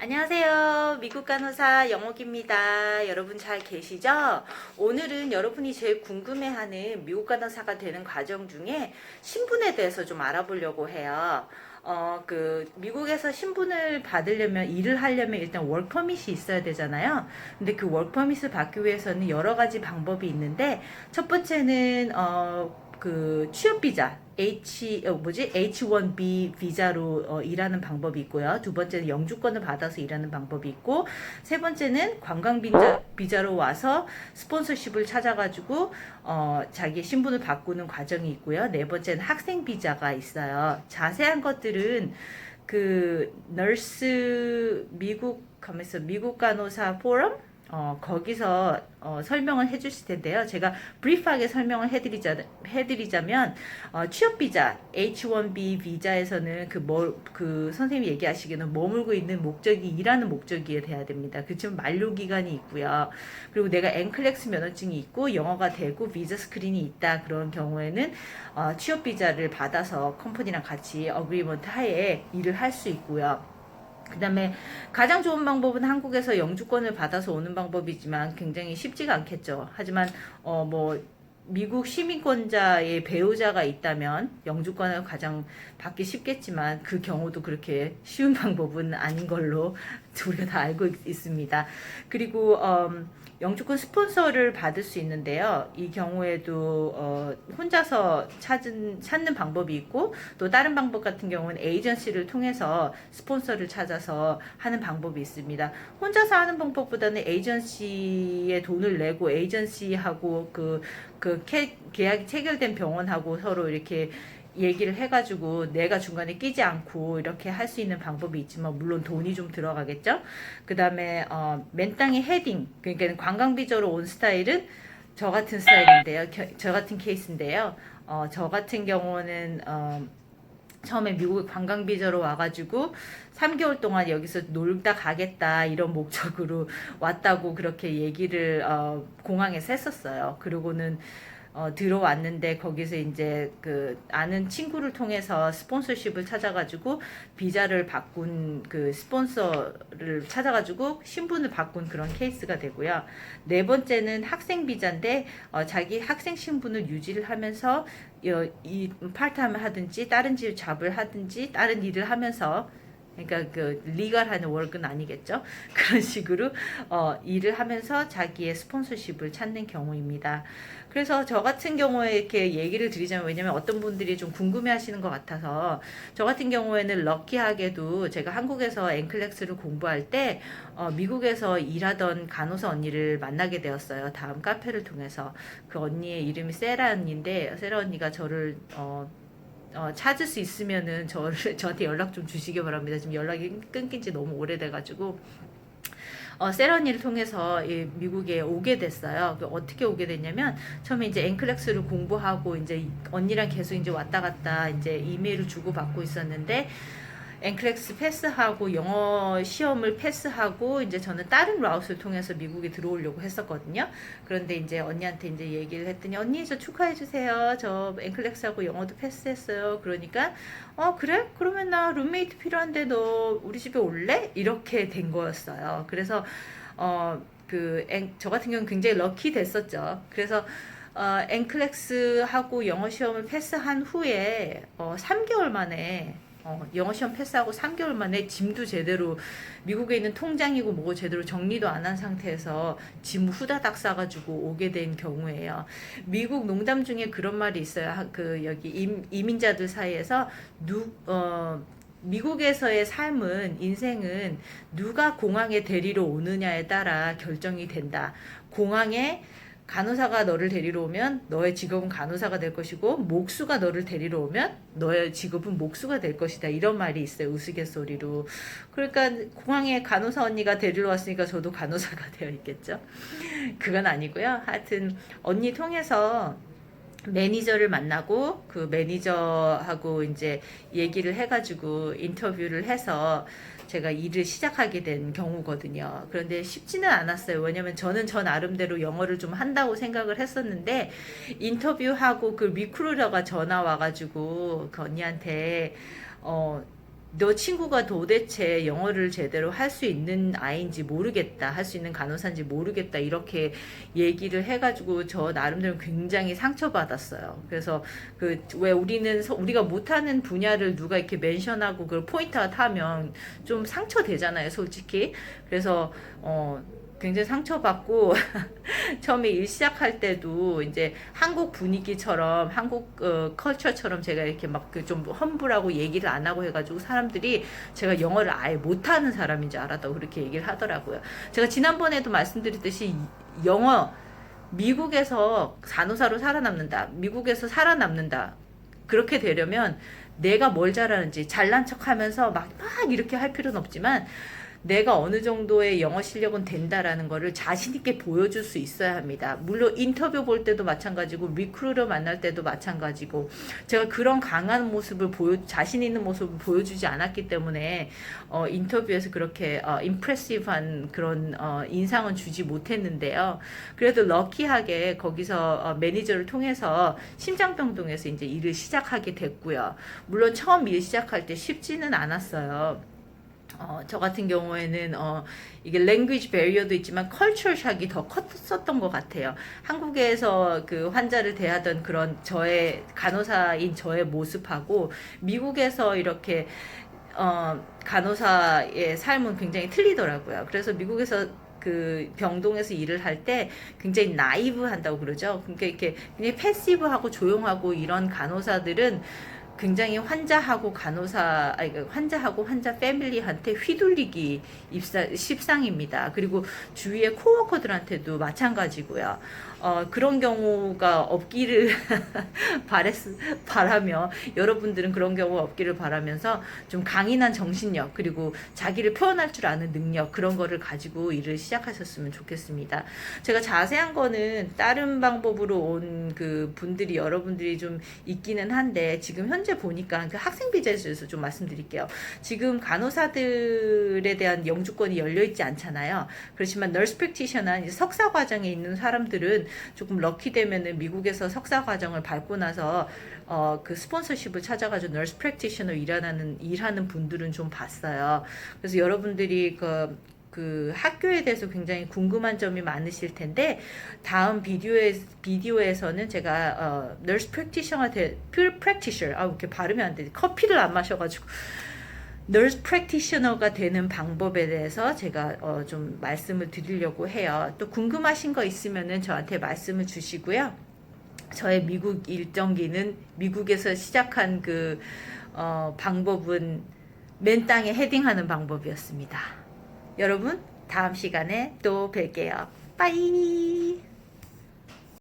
안녕하세요. 미국 간호사 영옥입니다. 여러분 잘 계시죠? 오늘은 여러분이 제일 궁금해하는 미국 간호사가 되는 과정 중에 신분에 대해서 좀 알아보려고 해요. 미국에서 신분을 받으려면, 일을 하려면 일단 월퍼밋이 있어야 되잖아요. 근데 그 월퍼밋을 받기 위해서는 여러 가지 방법이 있는데, 첫 번째는, 취업비자, H1B 비자로 일하는 방법이 있고요. 두 번째는 영주권을 받아서 일하는 방법이 있고, 세 번째는 비자로 와서 스폰서십을 찾아가지고 자기의 신분을 바꾸는 과정이 있고요. 네 번째는 학생 비자가 있어요. 자세한 것들은 미국 간호사 포럼 거기서 설명을 해주실 텐데요. 제가 브리프하게 설명을 해드리자면, 취업비자, H1B 비자에서는 선생님이 얘기하시기에는 머물고 있는 목적이 일하는 목적이 돼야 됩니다. 그렇지만 만료기간이 있고요. 그리고 내가 NCLEX 면허증이 있고, 영어가 되고, 비자 스크린이 있다. 그런 경우에는, 취업비자를 받아서 컴퍼니랑 같이 어그리먼트 하에 일을 할 수 있고요. 그 다음에 가장 좋은 방법은 한국에서 영주권을 받아서 오는 방법이지만 굉장히 쉽지가 않겠죠. 하지만 미국 시민권자의 배우자가 있다면 영주권을 가장 받기 쉽겠지만 그 경우도 그렇게 쉬운 방법은 아닌 걸로 우리가 다 알고 있습니다. 그리고 영주권 스폰서를 받을 수 있는데요. 이 경우에도 혼자서 찾는 방법이 있고, 또 다른 방법 같은 경우는 에이전시를 통해서 스폰서를 찾아서 하는 방법이 있습니다. 혼자서 하는 방법보다는 에이전시에 돈을 내고 에이전시하고 계약이 체결된 병원하고 서로 이렇게 얘기를 해가지고 내가 중간에 끼지 않고 이렇게 할 수 있는 방법이 있지만, 물론 돈이 좀 들어가겠죠. 그 다음에 맨 땅에 헤딩, 그러니까 관광비자로 온 스타일은 저 같은 스타일인데요. 저 같은 케이스인데요. 저 같은 경우는 처음에 미국에 관광비자로 와가지고 3개월 동안 여기서 놀다 가겠다 이런 목적으로 왔다고 그렇게 얘기를 공항에서 했었어요. 그러고는 들어왔는데 거기서 이제 아는 친구를 통해서 스폰서십을 찾아가지고 비자를 바꾼 스폰서를 찾아가지고 신분을 바꾼 그런 케이스가 되고요. 네 번째는 학생 비자인데 자기 학생 신분을 유지를 하면서 이 파트타임을 하든지 다른 집 잡을 하든지 다른 일을 하면서, 그러니까 리걸하는 월은 아니겠죠. 그런 식으로 일을 하면서 자기의 스폰서십을 찾는 경우입니다. 그래서 저 같은 경우에 이렇게 얘기를 드리자면, 왜냐면 어떤 분들이 좀 궁금해 하시는 것 같아서, 저 같은 경우에는 럭키하게도 제가 한국에서 엔클렉스를 공부할 때 미국에서 일하던 간호사 언니를 만나게 되었어요. 다음 카페를 통해서. 그 언니의 이름이 세라 언니인데, 세라 언니가 저를 찾을 수 있으면은 저한테 연락 좀 주시기 바랍니다. 지금 연락이 끊긴 지 너무 오래돼가지고. 세라 언니를 통해서 미국에 오게 됐어요. 어떻게 오게 됐냐면, 처음에 이제 엔클렉스를 공부하고, 이제 언니랑 계속 이제 왔다 갔다 이제 이메일을 주고받고 있었는데, 엔클렉스 패스하고 영어 시험을 패스하고 이제 저는 다른 라우스를 통해서 미국에 들어오려고 했었거든요. 그런데 이제 언니한테 이제 얘기를 했더니, 언니 저 축하해 주세요. 저 엔클렉스하고 영어도 패스했어요. 그러니까 그래? 그러면 나 룸메이트 필요한데 너 우리 집에 올래? 이렇게 된 거였어요. 그래서 저 같은 경우는 굉장히 럭키 됐었죠. 그래서 엔클렉스하고 영어 시험을 패스한 후에 3개월 만에 영어 시험 패스하고 3개월 만에 짐도 제대로, 미국에 있는 통장이고 뭐고 제대로 정리도 안 한 상태에서 짐 후다닥 싸가지고 오게 된 경우에요. 미국 농담 중에 그런 말이 있어요. 여기 이민자들 사이에서 미국에서의 삶은, 인생은 누가 공항에 데리러 오느냐에 따라 결정이 된다. 공항에 간호사가 너를 데리러 오면 너의 직업은 간호사가 될 것이고, 목수가 너를 데리러 오면 너의 직업은 목수가 될 것이다. 이런 말이 있어요. 우스갯소리로. 그러니까 공항에 간호사 언니가 데리러 왔으니까 저도 간호사가 되어 있겠죠. 그건 아니고요. 하여튼 언니 통해서 매니저를 만나고, 그 매니저하고 이제 얘기를 해가지고 인터뷰를 해서 제가 일을 시작하게 된 경우거든요. 그런데 쉽지는 않았어요. 왜냐면 저는 저 나름대로 영어를 좀 한다고 생각을 했었는데, 인터뷰하고 그 리크루터가 전화 와가지고 그 언니한테 너 친구가 도대체 영어를 제대로 할 수 있는 아이인지 모르겠다, 할 수 있는 간호사인지 모르겠다, 이렇게 얘기를 해가지고 저 나름대로 굉장히 상처받았어요. 그래서 그 왜 우리가 못하는 분야를 누가 이렇게 멘션하고 그걸 포인트아웃 하면 좀 상처되잖아요, 솔직히. 그래서 굉장히 상처받고 처음에 일 시작할 때도 이제 한국 분위기처럼 한국 컬처처럼 제가 이렇게 막 그 좀 험불하고 얘기를 안 하고 해가지고 사람들이 제가 영어를 아예 못하는 사람인 줄 알았다고 그렇게 얘기를 하더라고요. 제가 지난번에도 말씀드렸듯이 영어 미국에서 간호사로 살아남는다, 미국에서 살아남는다, 그렇게 되려면 내가 뭘 잘하는지 잘난 척하면서 막 이렇게 할 필요는 없지만 내가 어느 정도의 영어 실력은 된다라는 거를 자신 있게 보여줄 수 있어야 합니다. 물론 인터뷰 볼 때도 마찬가지고 리크루터 만날 때도 마찬가지고 제가 그런 강한 모습을 자신 있는 모습을 보여주지 않았기 때문에 인터뷰에서 그렇게 임프레시브한 그런 인상은 주지 못했는데요. 그래도 럭키하게 거기서 매니저를 통해서 심장병동에서 이제 일을 시작하게 됐고요. 물론 처음 일 시작할 때 쉽지는 않았어요. 저 같은 경우에는 이게 랭귀지 베리어도 있지만 컬처 샥이 더 컸었던 것 같아요. 한국에서 그 환자를 대하던 그런 저의 간호사인 저의 모습하고 미국에서 이렇게 간호사의 삶은 굉장히 틀리더라고요. 그래서 미국에서 그 병동에서 일을 할 때 굉장히 나이브 한다고 그러죠. 그러니까 이렇게 굉장히 패시브하고 조용하고 이런 간호사들은 굉장히 환자하고 환자하고 환자 패밀리한테 휘둘리기 십상입니다. 그리고 주위의 코워커들한테도 마찬가지고요. 그런 경우가 없기를 바라며 여러분들은 그런 경우가 없기를 바라면서 좀 강인한 정신력 그리고 자기를 표현할 줄 아는 능력 그런 거를 가지고 일을 시작하셨으면 좋겠습니다. 제가 자세한 거는 다른 방법으로 온 그 분들이 여러분들이 좀 있기는 한데 지금 현재 보니까 그 학생 비자에 대해서 좀 말씀드릴게요. 지금 간호사들에 대한 영주권이 열려 있지 않잖아요. 그렇지만 널스 프랙티셔나 석사 과정에 있는 사람들은 조금 럭키 되면은 미국에서 석사 과정을 밟고 나서 그 스폰서십을 찾아가지고 널스 프랙티셔너 일하는 분들은 좀 봤어요. 그래서 여러분들이 그 학교에 대해서 굉장히 궁금한 점이 많으실 텐데 다음 비디오에서는 제가 널스 프랙티셔너 이렇게 발음이 안 돼. 커피를 안 마셔가지고 널스 프랙티셔너가 되는 방법에 대해서 제가 좀 말씀을 드리려고 해요. 또 궁금하신 거 있으면은 저한테 말씀을 주시고요. 저의 미국 일정기는 미국에서 시작한 그 방법은 맨 땅에 헤딩하는 방법이었습니다. 여러분 다음 시간에 또 뵐게요. 빠이.